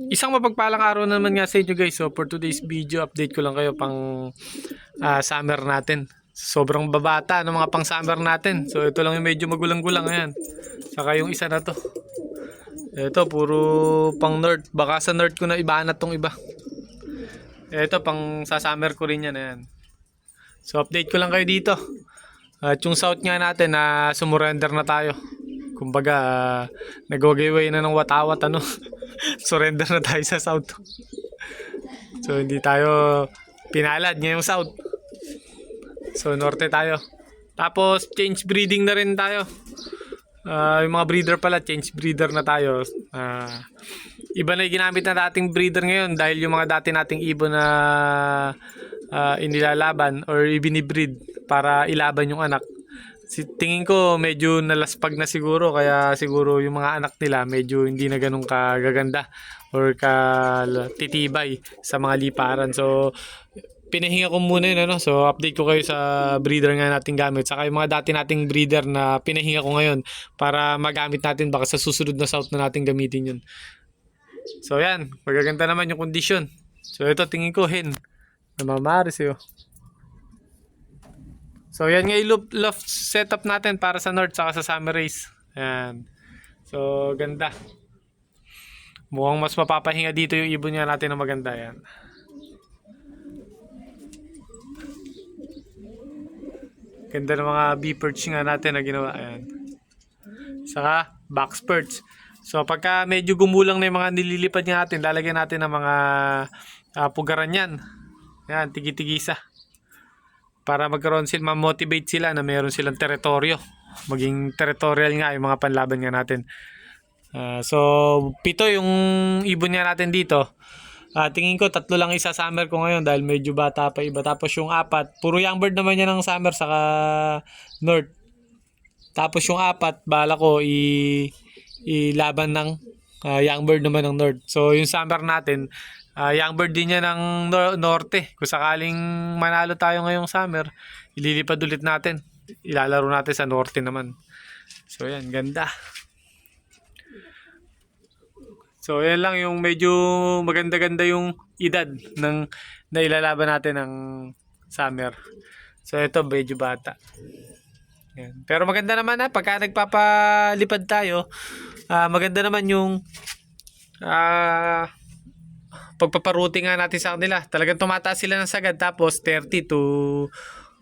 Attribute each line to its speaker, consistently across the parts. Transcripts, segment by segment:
Speaker 1: Isang mapagpalang araw naman nga sa inyo guys. So for today's video, update ko lang kayo pang summer natin. Sobrang babata ng mga pang summer natin. So ito lang yung medyo magulang-gulang yan. Saka yung isa na to. Ito puro pang north. Baka sa north ko na ibanat tong iba. Ito pang sa summer ko rin yan. Ayan. So update ko lang kayo dito. At yung south nga natin na sumurrender na tayo. Kumbaga nagwagayway na ng watawat ano. Surrender na tayo sa south. So hindi tayo pinalad ngayong south. So norte tayo. Tapos change breeding na rin tayo. Yung mga breeder pala, change breeder na tayo. Iba na yung ginamit na dating breeder ngayon dahil yung mga dati nating ibon na inilalaban or ibinibreed para ilaban yung anak. Tingin ko medyo nalaspag na siguro, kaya siguro yung mga anak nila medyo hindi na ganun kagaganda or katitibay sa mga liparan. So pinahinga ko muna yun, ano? So update ko kayo sa breeder nga nating gamit, saka yung mga dati nating breeder na pinahinga ko ngayon para magamit natin baka sa susunod na south na natin gamitin yun. So yan, magaganda naman yung condition. So ito tingin ko hen namamaris yun. So yan nga yung loft setup natin para sa north saka sa summer race. Ayan. So ganda. Mukhang mas mapapahinga dito yung ibon niya natin na maganda yan. Ganda ng mga bee-perch nga natin na ginawa. Ayan. Saka box perch. So pagka medyo gumulang na yung mga nililipad natin, lalagyan natin ng mga pugaran yan. Ayan, tigi-tigisa. Para magkaroon sila, ma-motivate sila na mayroon silang teritoryo. Maging territorial nga yung mga panlaban nga natin. So 7 yung ibon nga natin dito. Tingin ko 3 lang isa summer ko ngayon dahil medyo bata pa iba. Tapos yung 4, puro young bird naman yan ng summer saka north. Tapos yung 4, bala ko ilaban ng young bird naman ng north. So yung summer natin, young bird din yan ng norte. Kung sakaling manalo tayo ngayong summer, ililipad ulit natin. Ilalaro natin sa norte naman. So yan, ganda. So yan lang yung medyo maganda-ganda yung edad ng na ilalaban natin ng summer. So ito medyo bata. Yan. Pero maganda naman pagka nagpapalipad tayo, maganda naman yung pagpaparouting nga natin sa kanila. Talagang tumataas sila ng sagad tapos 30 to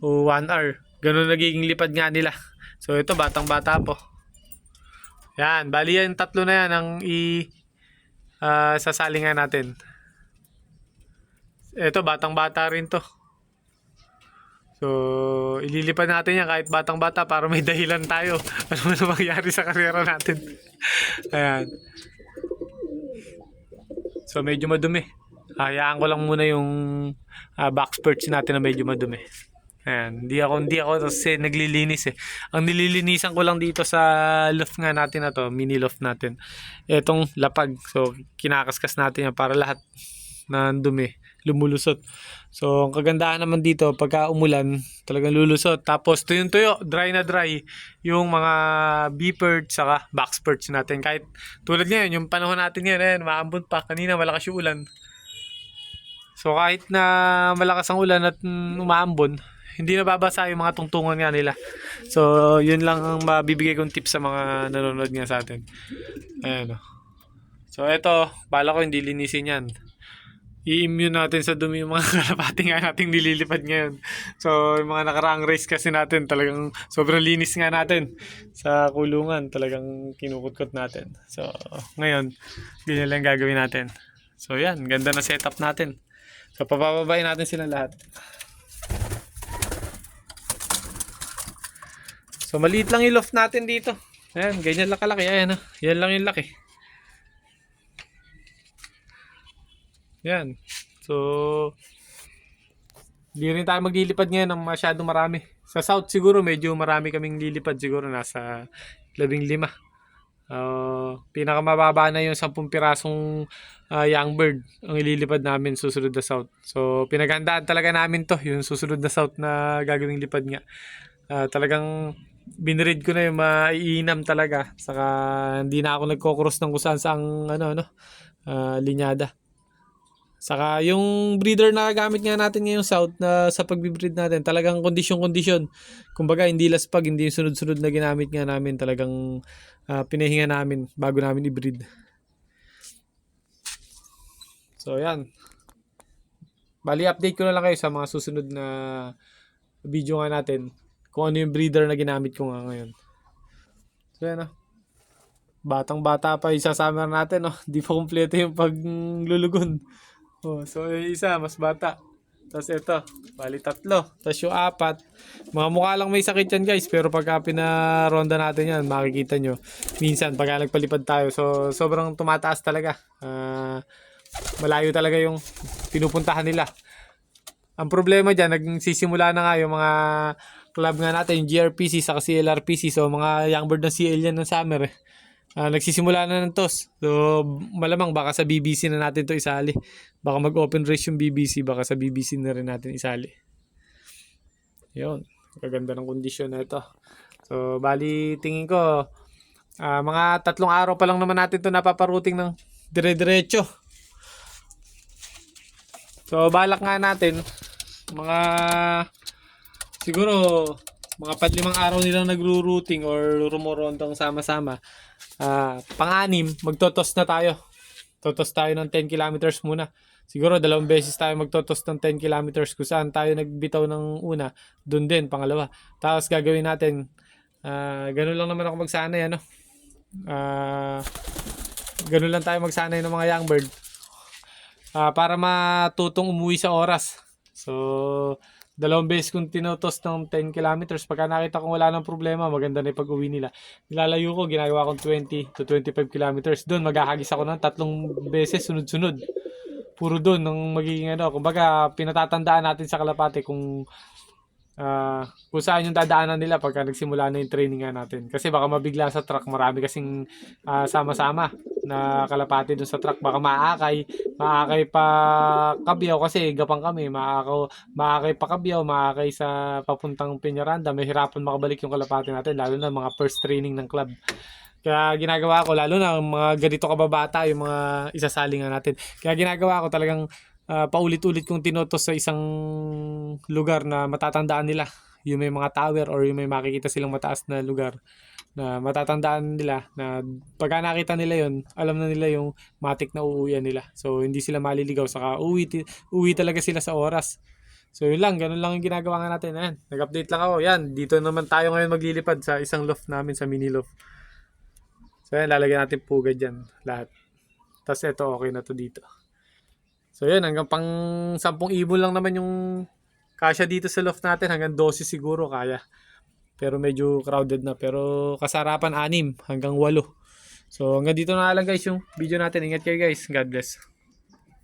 Speaker 1: 1 hour. Ganun nagiging lipad nga nila. So ito batang bata po. Yan, bali yan 3 na yan ang sasali nga natin. Ito batang bata rin to. So ililipad natin yan kahit batang bata para may dahilan tayo. Ano na mangyari sa karera natin. Ayan. So medyo madumi. Hayaan ko lang muna yung box perch natin na medyo madumi. Ayan, hindi ako kasi naglilinis eh. Ang nililinisan ko lang dito sa loft nga natin na to, mini loft natin. Etong lapag. So kinakaskas natin yan para lahat na dumi lumulusot. So ang kagandahan naman dito pagka umulan, talagang lulusot. Tapos tuyo, dry na dry yung mga bee perch saka box perch natin. Kahit tulad ngayon, yung panahon natin yan, maambon pa. Kanina malakas yung ulan. So kahit na malakas ang ulan at umaambon, hindi nababasa yung mga tungtungan nga nila. So yun lang ang mabibigay kong tips sa mga nanonood nga sa atin. Ayan o. So eto, bala ko hindi linisin yan. I-immune natin sa dumi yung mga kalapati nga nating nililipad ngayon. So yung mga nakaraang race kasi natin, talagang sobrang linis nga natin sa kulungan. Talagang kinukutkot natin. So ngayon, ganyan lang gagawin natin. So yan, ganda na setup natin. So papababain natin sila lahat. So maliit lang yung loft natin dito. Ayan, ganyan lang kalaki. Ayan, yan lang yung laki. Yan. So hindi rin tayo maglilipad ngayon ng masyadong marami. Sa south siguro medyo marami kaming lilipad, siguro nasa 15. Pinakamababa na yung 10 pirasong young bird ang ililipad namin susunod na south. So pinaghandaan talaga namin to, yung susunod na south na gagawing lipad nga. Talagang binread ko na yung maiinam talaga. Saka hindi na ako nagko-cross ng kung saan saang linyada. Saka yung breeder na gamit nga natin ngayong South na sa pagbi-breed natin, talagang kondisyon-kondisyon. Kumbaga hindi laspag, hindi yung sunod-sunod na ginamit nga namin, talagang pinahinga namin bago namin i-breed. So yan. Bali update ko na lang kayo sa mga susunod na video nga natin kung ano yung breeder na ginamit ko nga ngayon. So yan batang-bata pa isa summer natin, no? Di pa kumpleto yung paglulugon. Oh, so yung isa mas bata. Tapos ito, bali 3. Tapos yung 4, mga mukha lang may sakit yan guys, pero pagka pinaronda natin yan, makikita nyo. Minsan pagka nagpalipad tayo, so sobrang tumataas talaga. Malayo talaga yung pinupuntahan nila. Ang problema dyan, nagsisimula na nga yung mga club nga natin, yung GRPC sa CLRPC. So mga young bird ng CL yan ng summer eh. Nagsisimula na ng toss. So malamang baka sa BBC na natin to isali. Baka mag-open race yung BBC, baka sa BBC na rin natin isali. Yun. Kaganda ng kondisyon na ito. So bali tingin ko mga 3 araw pa lang naman natin to napaparuting ng dire-diretso. So balak nga natin mga siguro mga 5 araw nilang nagro-routing or rumorondong sama-sama. Pang-anim, magtotos na tayo. Totos tayo ng 10 kilometers muna. Siguro 2 beses tayo magtotos ng 10 kilometers kung saan tayo nagbitaw ng una, doon din, pangalawa. Tapos gagawin natin, ganun lang naman ako magsanay, ganun lang tayo magsanay ng mga young bird. Para matutong umuwi sa oras. So, 2 beses kung tinotos ng 10 kilometers. Pagka nakita kong wala nang problema, maganda na yung pag-uwi nila. Nilalayo ko, ginagawa kong 20 to 25 kilometers. Doon, maghahagis ako ng 3 beses sunod-sunod. Puro doon, nung magiging kumbaga, pinatatandaan natin sa kalapate kung saan yung dadaanan nila pagka nagsimula na yung training nga natin. Kasi baka mabigla sa truck, marami kasing sama-sama na kalapati dun sa truck. Baka maakay pa Kabyaw kasi gapang kami. Maakay pa Kabyaw, maakay sa papuntang Peñaranda. Mahirapan makabalik yung kalapati natin, lalo na mga first training ng club. Kaya ginagawa ko, lalo na mga ganito kababata, yung mga isasali nga natin. Kaya ginagawa ko talagang paulit-ulit kong tinotos sa isang lugar na matatandaan nila. Yung may mga tower or yung may makikita silang mataas na lugar na matatandaan nila na pagka nakita nila yon, alam na nila yung matik na uuwian nila. So hindi sila maliligaw, saka uwi talaga sila sa oras. So yun lang, ganun lang yung ginagawa nga natin. Ayan, nag-update lang ako. Yan, dito naman tayo ngayon maglilipad sa isang loft namin, sa mini loft. So yan, lalagyan natin pugad dyan lahat. Tapos ito, okay na to dito. So yan, hanggang pang 10 ibon lang naman yung kasya dito sa loft natin. Hanggang 12 siguro kaya. Pero medyo crowded na. Pero kasarapan 6 hanggang 8. So hanggang dito na lang guys yung video natin. Ingat kayo guys. God bless.